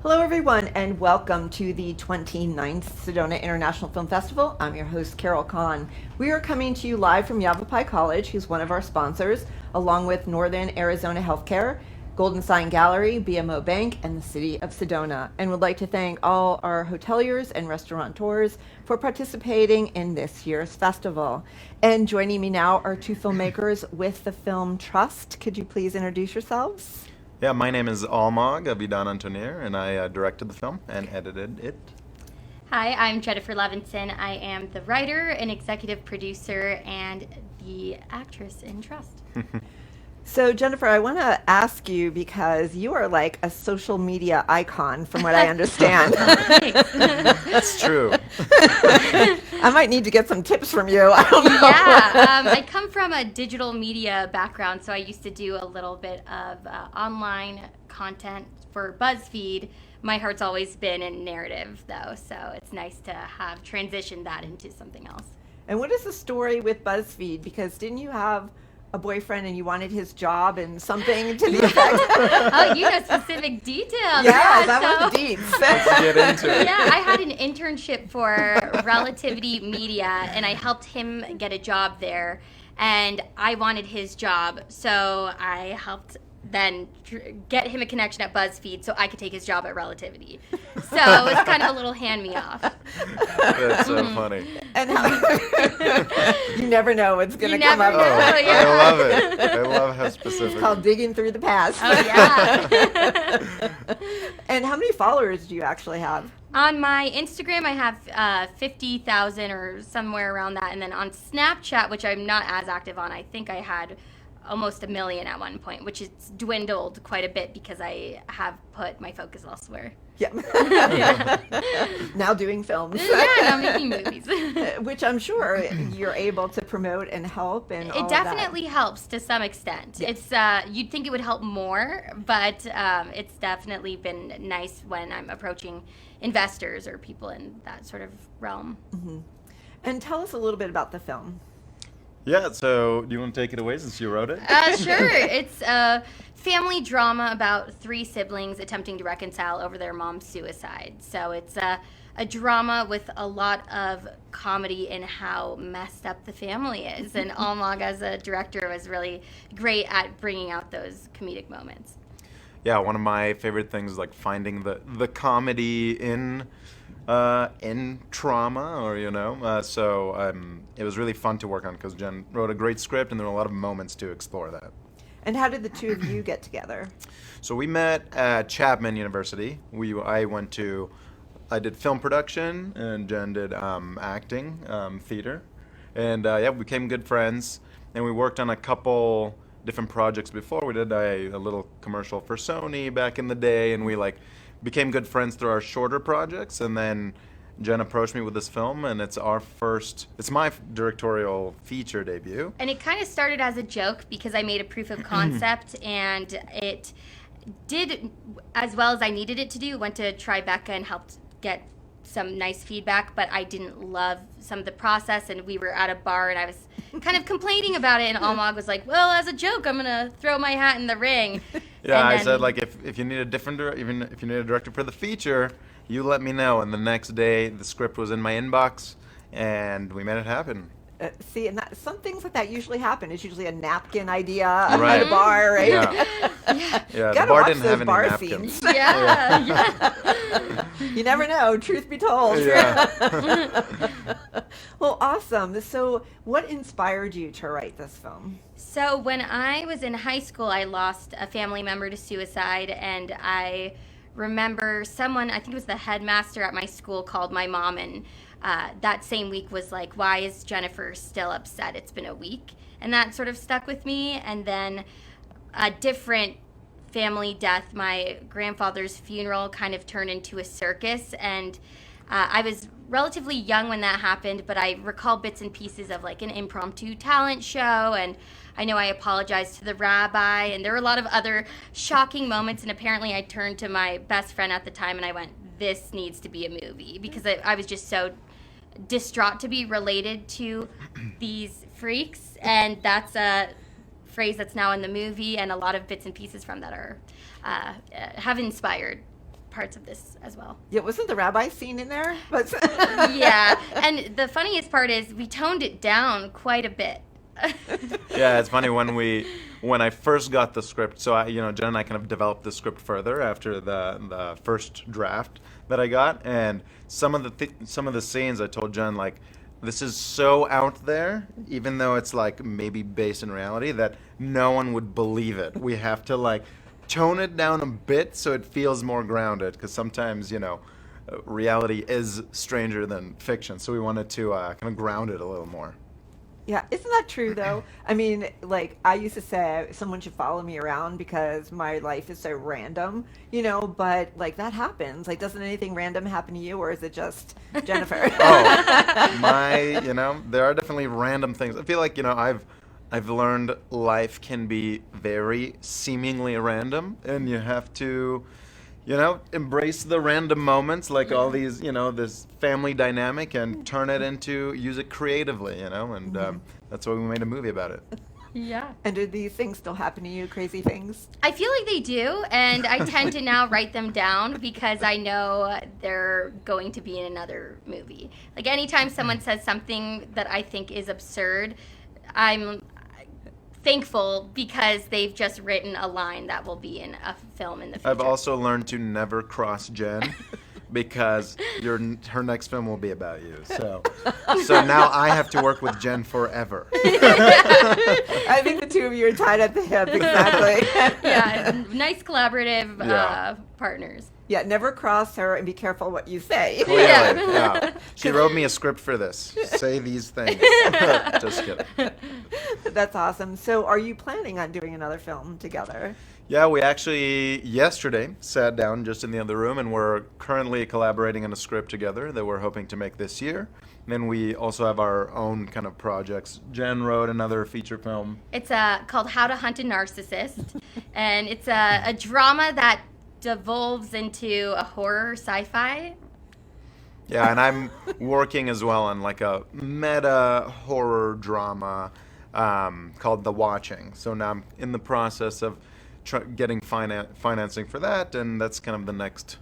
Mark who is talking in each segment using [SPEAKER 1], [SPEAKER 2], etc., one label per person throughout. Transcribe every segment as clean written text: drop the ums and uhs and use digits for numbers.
[SPEAKER 1] Hello, everyone, and welcome to the 29th Sedona International Film Festival. I'm your host, Carol Kahn. We are coming to you live from Yavapai College, who's one of our sponsors, along with Northern Arizona Healthcare, Golden Sign Gallery, BMO Bank, and the City of Sedona. And would like to thank all our hoteliers and restaurateurs for participating in this year's festival. And joining me now are two filmmakers with the Film Trust. Could you please introduce yourselves?
[SPEAKER 2] Yeah, my name is Almog, Avidan, Antonir, and I directed the film and edited it.
[SPEAKER 3] Hi, I'm Jennifer Levinson. I am the writer and executive producer and the actress in Trust.
[SPEAKER 1] So, Jennifer, I want to ask you because you are like a social media icon, from what I understand.
[SPEAKER 2] It's true.
[SPEAKER 1] I might need to get some tips from you. I don't know.
[SPEAKER 3] Yeah, I come from a digital media background, so I used to do a little bit of online content for BuzzFeed. My heart's always been in narrative, though, so it's nice to have transitioned that into something else.
[SPEAKER 1] And what is the story with BuzzFeed? Because didn't you have a boyfriend and you wanted his job and something to the effect?
[SPEAKER 3] Oh, you know specific details.
[SPEAKER 1] Yeah, that was the deeds.
[SPEAKER 2] Let's get into it.
[SPEAKER 3] Yeah, I had an internship for Relativity Media, and I helped him get a job there, and I wanted his job, so I helped then get him a connection at BuzzFeed so I could take his job at Relativity. So it was kind of a little hand-me-off.
[SPEAKER 2] That's so funny.
[SPEAKER 1] And you never know what's going to come up.
[SPEAKER 3] Know, yeah.
[SPEAKER 2] I love it. I love how specific.
[SPEAKER 1] It's called digging through the past.
[SPEAKER 3] Oh, yeah.
[SPEAKER 1] And how many followers do you actually have?
[SPEAKER 3] On my Instagram, I have 50,000 or somewhere around that. And then on Snapchat, which I'm not as active on, I think I had almost 1 million at one point, which has dwindled quite a bit because I have put my focus elsewhere.
[SPEAKER 1] Yeah. Now doing films.
[SPEAKER 3] Yeah, now making movies.
[SPEAKER 1] Which I'm sure you're able to promote and help and all
[SPEAKER 3] It
[SPEAKER 1] of that.
[SPEAKER 3] definitely helps to some extent.
[SPEAKER 1] Yes.
[SPEAKER 3] It's you'd think it would help more, but it's definitely been nice when I'm approaching investors or people in that sort of realm.
[SPEAKER 1] Mm-hmm. And tell us a little bit about the film.
[SPEAKER 2] Yeah, so do you want to take it away since you wrote it?
[SPEAKER 3] Sure. It's a family drama about 3 siblings attempting to reconcile over their mom's suicide. So it's a drama with a lot of comedy in how messed up the family is. And Almog, as a director, was really great at bringing out those comedic moments.
[SPEAKER 2] Yeah, one of my favorite things is like finding the comedy in trauma, or it was really fun to work on because Jen wrote a great script and there were a lot of moments to explore that.
[SPEAKER 1] And how did the two of you get together?
[SPEAKER 2] So we met at Chapman University. I did film production and Jen did acting, theater, and we became good friends. And we worked on a couple different projects before. We did a little commercial for Sony back in the day, and we became good friends through our shorter projects. And then Jen approached me with this film, and it's my directorial feature debut.
[SPEAKER 3] And it kind of started as a joke because I made a proof of concept, and it did as well as I needed it to do. Went to Tribeca and helped get some nice feedback, but I didn't love some of the process, and we were at a bar, and I was kind of complaining about it, and Almog was like, well, as a joke, I'm going to throw my hat in the ring.
[SPEAKER 2] Yeah, I said, if you need a different even if you need a director for the feature, you let me know. And the next day, the script was in my inbox, and we made it happen.
[SPEAKER 1] See, and some things like that usually happen. It's usually a napkin idea at a bar, right?
[SPEAKER 2] Yeah,
[SPEAKER 1] Gotta
[SPEAKER 2] the bar
[SPEAKER 1] watch
[SPEAKER 2] didn't
[SPEAKER 1] those
[SPEAKER 2] have any
[SPEAKER 1] bar
[SPEAKER 2] napkins.
[SPEAKER 1] scenes.
[SPEAKER 3] Yeah.
[SPEAKER 1] You never know, truth be told.
[SPEAKER 2] Yeah.
[SPEAKER 1] Well, awesome. So what inspired you to write this film?
[SPEAKER 3] So when I was in high school, I lost a family member to suicide, and I remember someone, I think it was the headmaster at my school, called my mom, and that same week was like, why is Jennifer still upset? It's been a week. And that sort of stuck with me. And then a different family death, my grandfather's funeral kind of turned into a circus. And I was relatively young when that happened, but I recall bits and pieces of like an impromptu talent show, and I know I apologized to the rabbi, and there were a lot of other shocking moments, and apparently I turned to my best friend at the time and I went, this needs to be a movie, because I was just so distraught to be related to these freaks, and that's a phrase that's now in the movie, and a lot of bits and pieces from that are have inspired parts of this as well.
[SPEAKER 1] Yeah, wasn't the rabbi scene in there? But
[SPEAKER 3] Yeah, and the funniest part is we toned it down quite a bit.
[SPEAKER 2] Yeah, it's funny when I first got the script. So Jen and I kind of developed the script further after the first draft that I got, and some of the scenes I told Jen, like, this is so out there, even though it's like maybe based in reality, that no one would believe it. We have to like tone it down a bit so it feels more grounded, because sometimes reality is stranger than fiction. So we wanted to kind of ground it a little more.
[SPEAKER 1] yeah, isn't that true though? I mean, like I used to say someone should follow me around because my life is so random, but like that happens. Like, doesn't anything random happen to you, or is it just Jennifer?
[SPEAKER 2] There are definitely random things. I feel like, I've learned life can be very seemingly random, and you have to, embrace the random moments, like all these, this family dynamic, and use it creatively, and that's why we made a movie about it.
[SPEAKER 3] Yeah.
[SPEAKER 1] And do these things still happen to you, crazy things?
[SPEAKER 3] I feel like they do, and I tend to now write them down because I know they're going to be in another movie. Like, anytime someone says something that I think is absurd, I'm thankful because they've just written a line that will be in a film in the future.
[SPEAKER 2] I've also learned to never cross Jen, because her next film will be about you. So now I have to work with Jen forever.
[SPEAKER 1] I think the two of you are tied at the hip, exactly.
[SPEAKER 3] Yeah, nice collaborative partners.
[SPEAKER 1] Yeah, never cross her and be careful what you say.
[SPEAKER 2] Clearly, yeah. She wrote me a script for this. Say these things. Just kidding.
[SPEAKER 1] That's awesome. So are you planning on doing another film together?
[SPEAKER 2] Yeah, we actually yesterday sat down just in the other room, and we're currently collaborating on a script together that we're hoping to make this year. And then we also have our own kind of projects. Jen wrote another feature film.
[SPEAKER 3] It's called How to Hunt a Narcissist, and it's a drama that devolves into a horror sci-fi.
[SPEAKER 2] Yeah, and I'm working as well on like a meta horror drama called The Watching. So now I'm in the process of getting financing for that, and that's kind of the next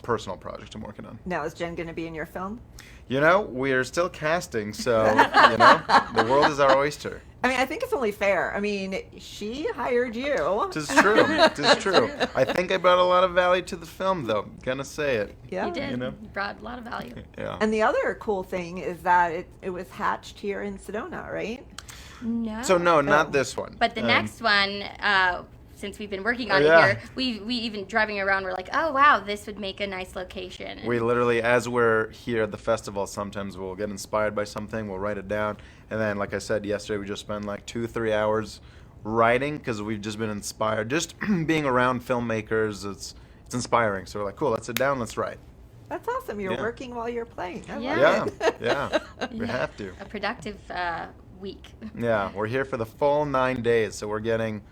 [SPEAKER 2] personal project I'm working on.
[SPEAKER 1] Now, is Jen going to be in your film?
[SPEAKER 2] We're still casting, so, the world is our oyster.
[SPEAKER 1] I mean, I think it's only fair. I mean, she hired you.
[SPEAKER 2] Tis true. I think I brought a lot of value to the film, though. Gonna say it.
[SPEAKER 1] Yeah.
[SPEAKER 3] You did. You brought a lot of value.
[SPEAKER 2] Yeah.
[SPEAKER 1] And the other cool thing is that it was hatched here in Sedona, right?
[SPEAKER 3] No.
[SPEAKER 2] So, no, not this one.
[SPEAKER 3] But the next one, since we've been working on it here, we even driving around, we're like, oh, wow, this would make a nice location.
[SPEAKER 2] We literally, as we're here at the festival, sometimes we'll get inspired by something, we'll write it down, and then, like I said, yesterday we just spent like 2-3 hours writing, because we've just been inspired. Just being around filmmakers, it's inspiring. So we're like, cool, let's sit down, let's write.
[SPEAKER 1] That's awesome. You're working while you're playing. I
[SPEAKER 3] Yeah.
[SPEAKER 1] love it.
[SPEAKER 2] Yeah, we have to.
[SPEAKER 3] A productive week.
[SPEAKER 2] Yeah, we're here for the full 9 days, so we're getting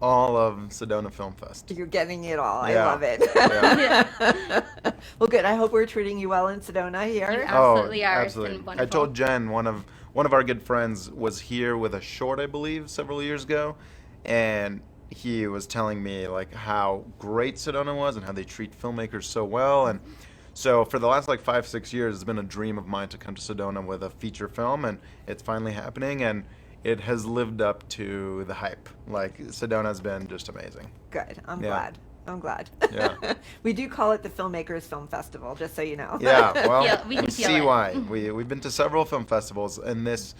[SPEAKER 2] all of Sedona Film Fest.
[SPEAKER 1] You're getting it all.
[SPEAKER 2] Yeah.
[SPEAKER 1] I love it.
[SPEAKER 2] Yeah.
[SPEAKER 1] Well, good. I hope we're treating you well in Sedona here.
[SPEAKER 3] You absolutely are.
[SPEAKER 2] Absolutely.
[SPEAKER 3] It's been wonderful.
[SPEAKER 2] I told Jen, one of our good friends was here with a short, I believe, several years ago, and he was telling me like how great Sedona was and how they treat filmmakers so well. And so for the last like 5-6 years, it's been a dream of mine to come to Sedona with a feature film, and it's finally happening, and it has lived up to the hype. Like, Sedona's been just amazing.
[SPEAKER 1] Good. I'm
[SPEAKER 2] Yeah.
[SPEAKER 1] glad.
[SPEAKER 2] Yeah.
[SPEAKER 1] We do call it the Filmmakers Film Festival, just so you know.
[SPEAKER 2] Yeah, well,
[SPEAKER 3] Yeah, we can
[SPEAKER 2] we
[SPEAKER 3] feel
[SPEAKER 2] see
[SPEAKER 3] it.
[SPEAKER 2] why. We've been to several film festivals, and this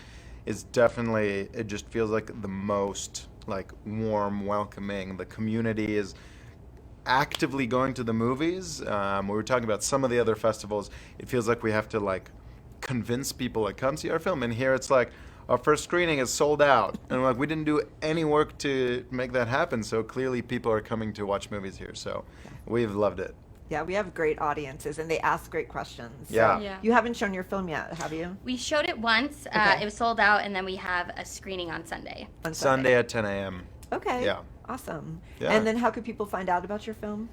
[SPEAKER 2] is definitely, it just feels like the most like warm, welcoming. The community is actively going to the movies. We were talking about some of the other festivals. It feels like we have to like convince people to come see our film, and here it's like, our first screening is sold out, and we're like, we didn't do any work to make that happen, so clearly people are coming to watch movies here, so we've loved it.
[SPEAKER 1] Yeah, we have great audiences, and they ask great questions. So
[SPEAKER 2] Yeah.
[SPEAKER 3] Yeah.
[SPEAKER 1] you haven't shown your film yet, have you?
[SPEAKER 3] We showed it once.
[SPEAKER 1] Okay.
[SPEAKER 3] It was sold out, and then we have a screening on Sunday.
[SPEAKER 1] On
[SPEAKER 2] Sunday at 10 a.m.
[SPEAKER 1] Okay.
[SPEAKER 2] Yeah.
[SPEAKER 1] Awesome.
[SPEAKER 2] Yeah.
[SPEAKER 1] And then how could people find out about your film?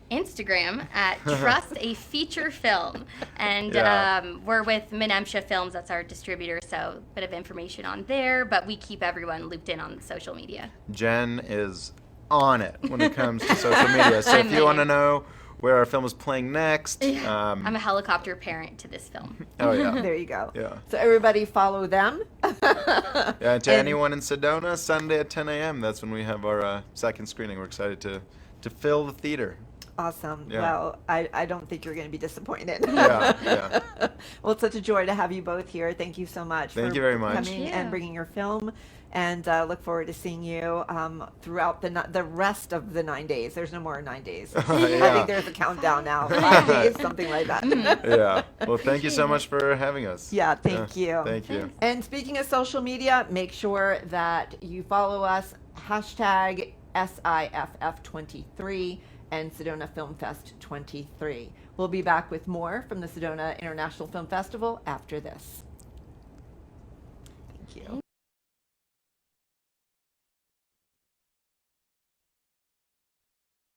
[SPEAKER 3] Instagram at Trust a Feature Film. And
[SPEAKER 2] Yeah.
[SPEAKER 3] we're with Menemsha Films. That's our distributor. So a bit of information on there. But we keep everyone looped in on social media.
[SPEAKER 2] Jen is on it when it comes to social media, so if
[SPEAKER 3] I'm
[SPEAKER 2] you want to
[SPEAKER 3] in.
[SPEAKER 2] know where our film is playing next.
[SPEAKER 3] I'm a helicopter parent to this film.
[SPEAKER 2] Oh yeah.
[SPEAKER 1] There you go.
[SPEAKER 2] Yeah.
[SPEAKER 1] So everybody follow them.
[SPEAKER 2] Yeah, and to anyone in Sedona, Sunday at 10 a.m. That's when we have our second screening. We're excited to fill the theater.
[SPEAKER 1] Awesome.
[SPEAKER 2] Yeah.
[SPEAKER 1] Well, I don't think you're going to be disappointed.
[SPEAKER 2] Yeah.
[SPEAKER 1] Well, it's such a joy to have you both here. Thank you so much
[SPEAKER 2] Thank
[SPEAKER 1] for
[SPEAKER 2] you very much.
[SPEAKER 1] coming
[SPEAKER 3] Thank you.
[SPEAKER 1] and bringing your film. And look forward to seeing you throughout the rest of the 9 days. There's no more 9 days. I
[SPEAKER 2] Yeah.
[SPEAKER 1] think there's a countdown now. 5 days, something like that.
[SPEAKER 2] Yeah. Well, thank you so much for having us.
[SPEAKER 1] Yeah, thank you.
[SPEAKER 2] Thank you.
[SPEAKER 1] And speaking of social media, make sure that you follow us, hashtag SIFF23 and Sedona Film Fest 23. We'll be back with more from the Sedona International Film Festival after this.